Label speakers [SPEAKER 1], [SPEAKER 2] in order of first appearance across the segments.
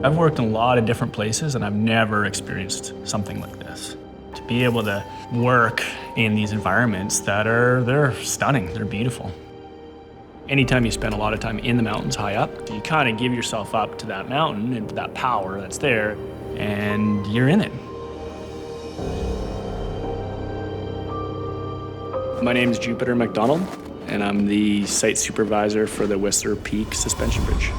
[SPEAKER 1] I've worked in a lot of different places and I've never experienced something like this. To be able to work in these environments they're stunning, they're beautiful. Anytime you spend a lot of time in the mountains high up, you kind of give yourself up to that mountain and that power that's there, and you're in it. My name is Jupiter McDonald, and I'm the site supervisor for the Whistler Peak Suspension Bridge.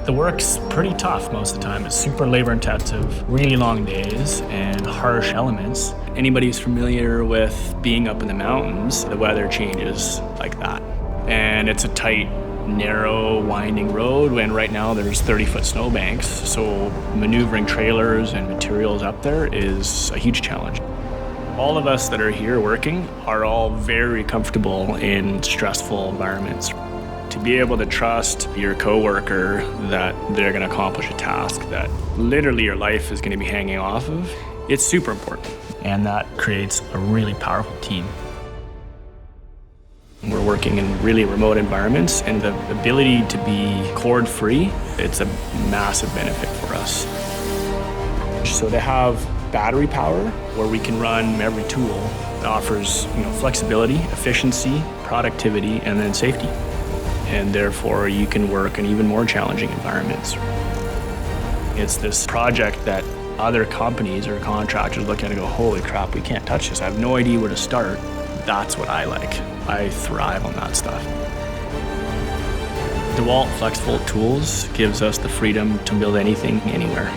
[SPEAKER 1] The work's pretty tough most of the time. It's super labor intensive, really long days, and harsh elements. Anybody who's familiar with being up in the mountains, the weather changes like that. And it's a tight, narrow, winding road, and right now there's 30-foot snowbanks, so maneuvering trailers and materials up there is a huge challenge. All of us that are here working are all very comfortable in stressful environments. To be able to trust your coworker that they're going to accomplish a task that literally your life is going to be hanging off of, it's super important. And that creates a really powerful team. We're working in really remote environments, and the ability to be cord-free, it's a massive benefit for us. So to have battery power where we can run every tool that offers flexibility, efficiency, productivity, and then safety. And therefore you can work in even more challenging environments. It's this project that other companies or contractors look at and go, holy crap, we can't touch this. I have no idea where to start. That's what I like. I thrive on that stuff. DEWALT FLEXVOLT tools gives us the freedom to build anything, anywhere.